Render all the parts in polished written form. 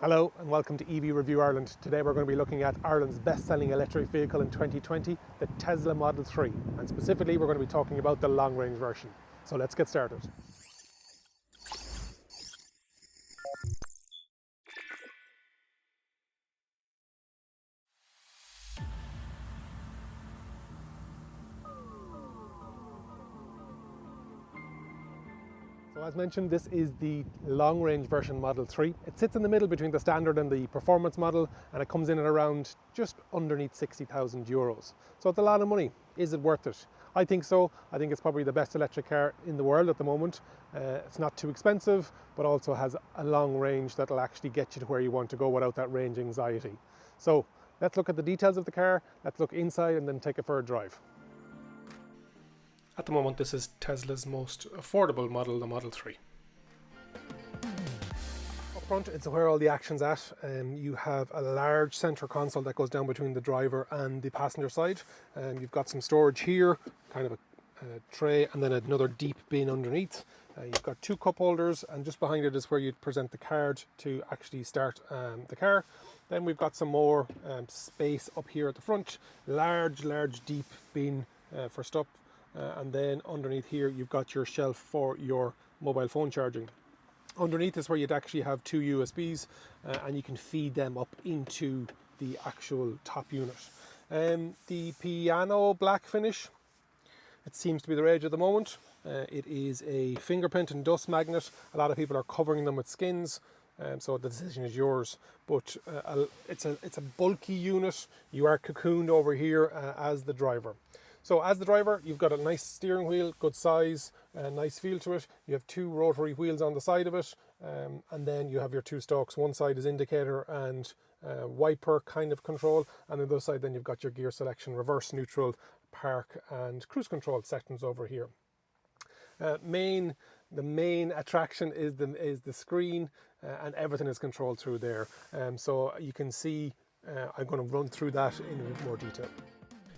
Hello and welcome to EV Review Ireland. Today we're going to be looking at Ireland's best-selling electric vehicle in 2020, the Tesla Model 3. And specifically we're going to be talking about the long-range version. So let's get started. So as mentioned, this is the long-range version Model 3. It sits in the middle between the standard and the performance model, and it comes in at around just underneath 60,000 euros. So it's a lot of money. Is it worth it? I think so. I think it's probably the best electric car in the world at the moment. It's not too expensive, but also has a long range that'll actually get you to where you want to go without that range anxiety. So let's look at the details of the car, let's look inside and then take it for a drive. At the moment, this is Tesla's most affordable model, the Model 3. Up front, it's where all the action's at. You have a large centre console that goes down between the driver and the passenger side. You've got some storage here, kind of a tray, and then another deep bin underneath. You've got two cup holders, and just behind it is where you'd present the card to actually start the car. Then we've got some more space up here at the front. Large deep bin for stuff. And then underneath here you've got your shelf for your mobile phone charging. Underneath is where you'd actually have two USBs and you can feed them up into the actual top unit. The piano black finish, it seems to be the rage at the moment. It is a fingerprint and dust magnet. A lot of people are covering them with skins. So the decision is yours, but it's a bulky unit. You are cocooned over here as the driver. So as the driver, you've got a nice steering wheel, good size, nice feel to it. You have two rotary wheels on the side of it, and then you have your two stalks. One side is indicator and wiper kind of control, and on the other side then you've got your gear selection, reverse, neutral, park and cruise control sections over here. The main attraction is the screen, and everything is controlled through there. So you can see, I'm going to run through that in a bit more detail.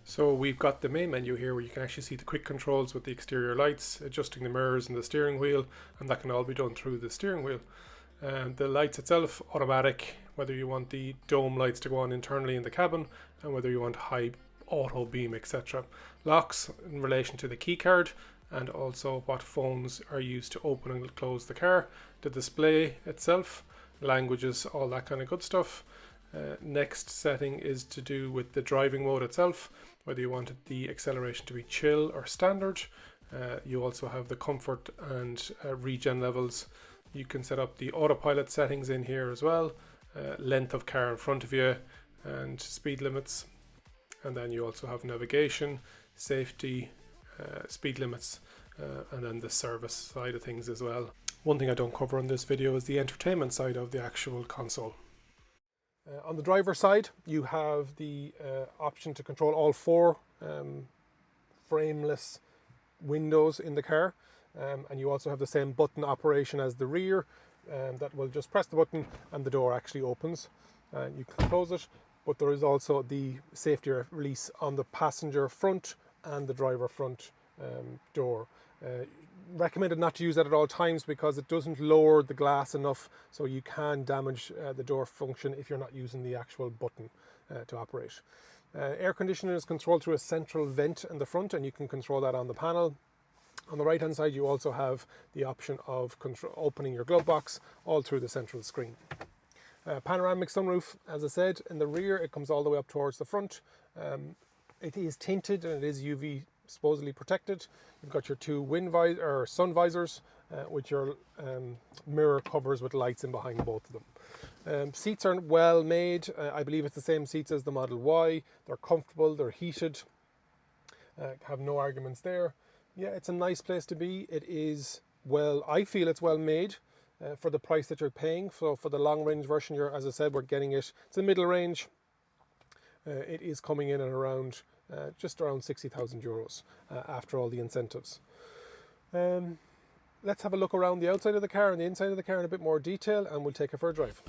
So we've got the main menu here where you can actually see the quick controls with the exterior lights, adjusting the mirrors and the steering wheel, and that can all be done through the steering wheel. The lights itself, automatic, whether you want the dome lights to go on internally in the cabin and whether you want high auto beam, etc. Locks in relation to the key card and also what phones are used to open and close the car. The display itself, languages, all that kind of good stuff. Next setting is to do with the driving mode itself, whether you wanted the acceleration to be chill or standard. You also have the comfort and regen levels. You can set up the autopilot settings in here as well, length of car in front of you and speed limits. And then you also have navigation, safety, speed limits, and then the service side of things as well. One thing I don't cover in this video is the entertainment side of the actual console. On the driver's side, you have the option to control all four frameless windows in the car, and you also have the same button operation as the rear, that will just press the button and the door actually opens. You can close it, but there is also the safety release on the passenger front and the driver front door. Recommended not to use that at all times because it doesn't lower the glass enough, so you can damage the door function if you're not using the actual button to operate. Air conditioning is controlled through a central vent in the front, and you can control that on the panel. On the right hand side you also have the option of opening your glove box all through the central screen. Panoramic sunroof, as I said, in the rear it comes all the way up towards the front. It is tinted and it is UV supposedly protected. You've got your two sun visors with your mirror covers with lights in behind both of them. Seats are well made. I believe it's the same seats as the Model Y. They're comfortable, they're heated, have no arguments there. Yeah, it's a nice place to be. It is, well, I feel it's well made for the price that you're paying. So for the long range version, as I said, we're getting it. It's a middle range. It is coming in at around just around 60,000 euros after all the incentives. Let's have a look around the outside of the car and the inside of the car in a bit more detail, and we'll take it for a drive.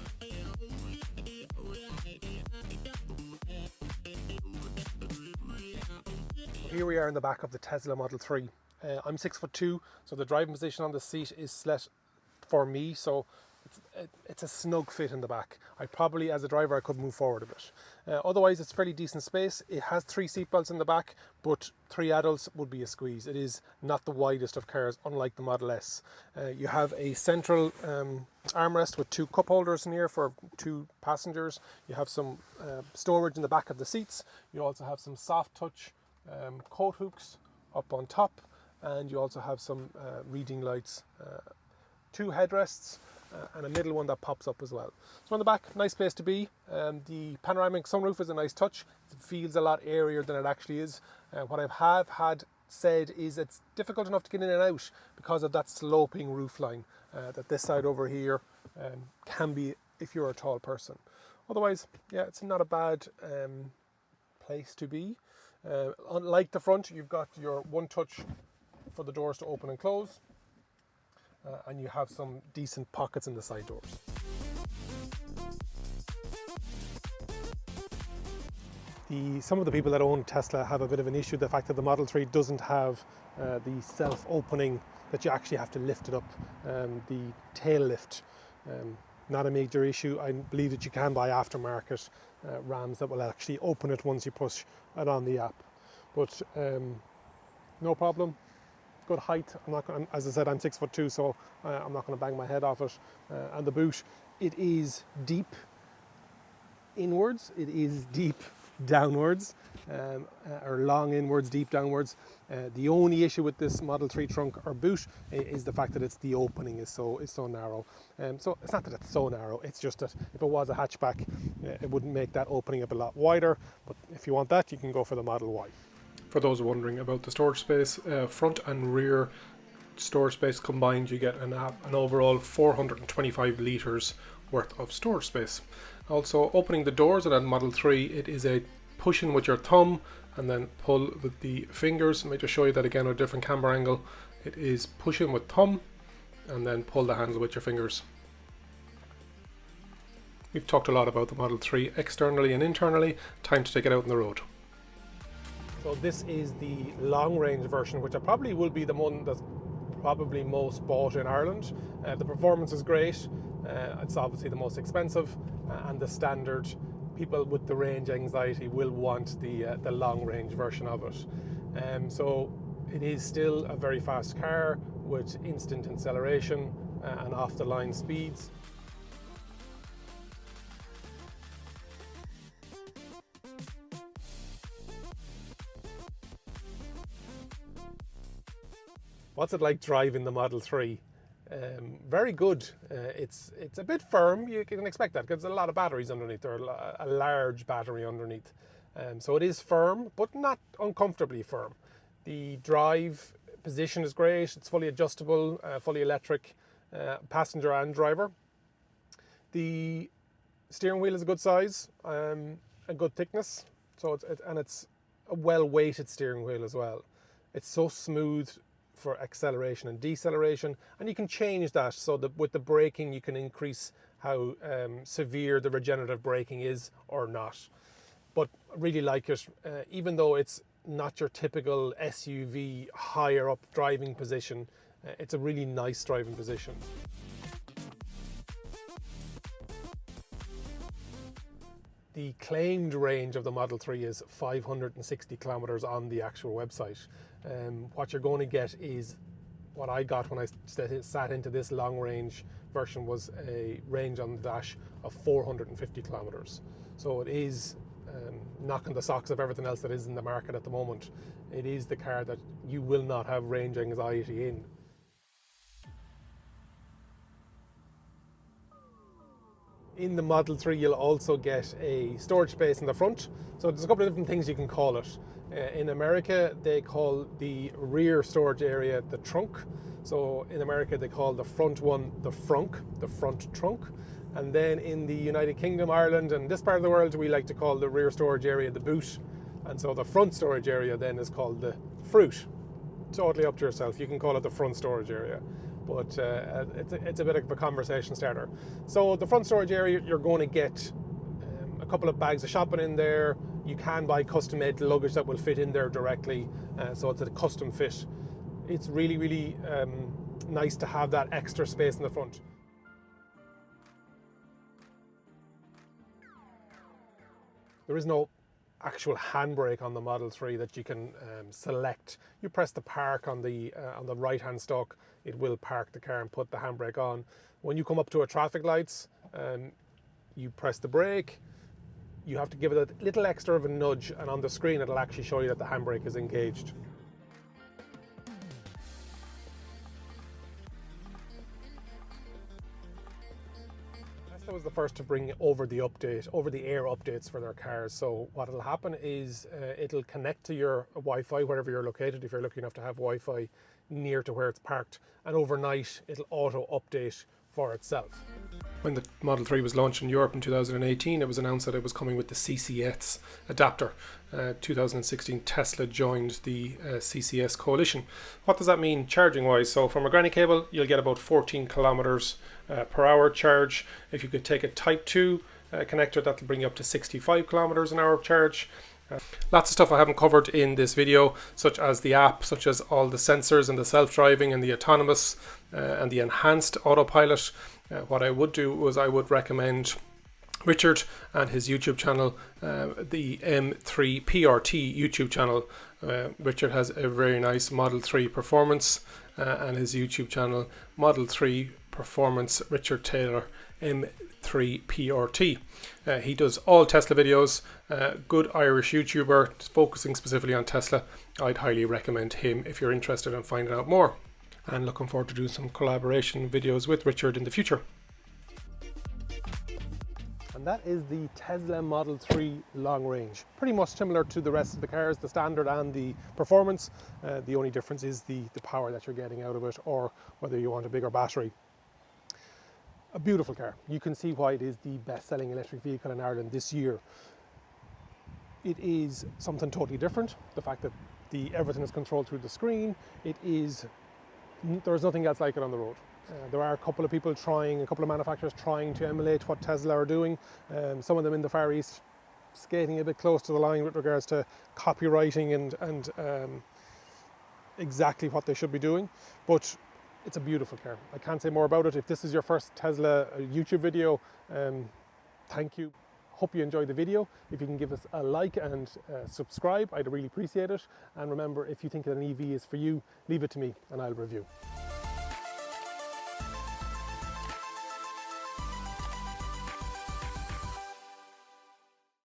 Here we are in the back of the Tesla Model 3. I'm 6'2", so the driving position on the seat is set for me, so it's a snug fit in the back. I probably, as a driver, I could move forward a bit. Otherwise, it's fairly decent space. It has 3 seat belts in the back, but 3 adults would be a squeeze. It is not the widest of cars, unlike the Model S. You have a central armrest with 2 cup holders in here for 2 passengers. You have some storage in the back of the seats. You also have some soft touch coat hooks up on top, and you also have some reading lights, 2 headrests, and a middle one that pops up as well. So on the back, nice place to be. The panoramic sunroof is a nice touch. It feels a lot airier than it actually is. What I have had said is it's difficult enough to get in and out because of that sloping roofline that this side over here can be if you're a tall person. Otherwise, yeah, it's not a bad place to be. Unlike the front, you've got your one touch for the doors to open and close. And you have some decent pockets in the side doors. Some of the people that own Tesla have a bit of an issue with the fact that the Model 3 doesn't have the self-opening, that you actually have to lift it up, the tail lift. Not a major issue. I believe that you can buy aftermarket rams that will actually open it once you push it on the app. But no problem. Good height. I'm not gonna, as I said, I'm 6'2", so I'm not going to bang my head off it. And the boot, it is deep inwards, it is deep downwards, or long inwards, deep downwards. The only issue with this Model 3 trunk or boot is the fact that it's the opening is so narrow. So it's not that it's so narrow, it's just that if it was a hatchback, it wouldn't make that opening up a lot wider. But if you want that, you can go for the Model Y. For those wondering about the storage space, front and rear storage space combined, you get an overall 425 litres worth of storage space. Also, opening the doors of that Model 3, it is a push in with your thumb and then pull with the fingers. Let me just show you that again with a different camera angle. It is push in with thumb and then pull the handle with your fingers. We've talked a lot about the Model 3 externally and internally. Time to take it out on the road. So this is the long range version, which I probably will be the one that's probably most bought in Ireland. The performance is great. It's obviously the most expensive, and the standard people with the range anxiety will want the long range version of it. So it is still a very fast car with instant acceleration and off the line speeds. What's it like driving the Model 3? Very good. It's a bit firm. You can expect that because there's a lot of batteries underneath. There's a large battery underneath. So it is firm, but not uncomfortably firm. The drive position is great. It's fully adjustable, fully electric, passenger and driver. The steering wheel is a good size, a good thickness. So it's a well-weighted steering wheel as well. It's so smooth for acceleration and deceleration, and you can change that so that with the braking you can increase how severe the regenerative braking is or not. But I really like it, even though it's not your typical SUV higher up driving position. It's a really nice driving position. The claimed range of the Model 3 is 560 kilometers on the actual website. What you're going to get is what I got when I sat into this long range version, was a range on the dash of 450 kilometers. So it is knocking the socks of everything else that is in the market at the moment. It is the car that you will not have range anxiety in. In the Model 3 you'll also get a storage space in the front. So there's a couple of different things you can call it. In America they call the rear storage area the trunk. So in America they call the front one the Frunk, the front trunk. And then in the United Kingdom, Ireland and this part of the world we like to call the rear storage area the boot. And so the front storage area then is called the Froot. Totally up to yourself. You can call it the front storage area. But it's a bit of a conversation starter. So the front storage area, you're going to get a couple of bags of shopping in there. You can buy custom made luggage that will fit in there directly, so it's a custom fit. It's really, really nice to have that extra space in the front. There is no actual handbrake on the Model 3 that you can select. You press the park on the right hand stalk, it will park the car and put the handbrake on. When you come up to a traffic lights, you press the brake, you have to give it a little extra of a nudge, and on the screen it'll actually show you that the handbrake is engaged. Tesla was the first to bring over-the-air updates for their cars. So what will happen is it'll connect to your Wi-Fi wherever you're located, if you're lucky enough to have Wi-Fi near to where it's parked, and overnight it'll auto-update for itself. When the Model 3 was launched in Europe in 2018, it was announced that it was coming with the CCS adapter. 2016, Tesla joined the CCS coalition. What does that mean charging wise? So from a granny cable, you'll get about 14 kilometers per hour charge. If you could take a Type 2 connector, that'll bring you up to 65 kilometers an hour charge. Lots of stuff I haven't covered in this video, such as the app, such as all the sensors and the self-driving and the autonomous and the enhanced autopilot. What I would do was I would recommend Richard and his YouTube channel, the M3PRT YouTube channel. Richard has a very nice Model 3 performance and his YouTube channel, Model 3 Performance Richard Taylor M3PRT. He does all Tesla videos, good Irish YouTuber focusing specifically on Tesla. I'd highly recommend him if you're interested in finding out more. And looking forward to doing some collaboration videos with Richard in the future. And that is the Tesla Model 3 long range. Pretty much similar to the rest of the cars, the standard and the performance. The only difference is the power that you're getting out of it, or whether you want a bigger battery. A beautiful car. You can see why it is the best-selling electric vehicle in Ireland this year. It is something totally different. The fact that everything is controlled through the screen. There's nothing else like it on the road. There are a couple of manufacturers trying to emulate what Tesla are doing. Some of them in the Far East skating a bit close to the line with regards to copywriting and exactly what they should be doing. But it's a beautiful car. I can't say more about it. If this is your first Tesla YouTube video, thank you. Hope you enjoyed the video. If you can give us a like and subscribe, I'd really appreciate it. And remember, if you think that an EV is for you, leave it to me and I'll review.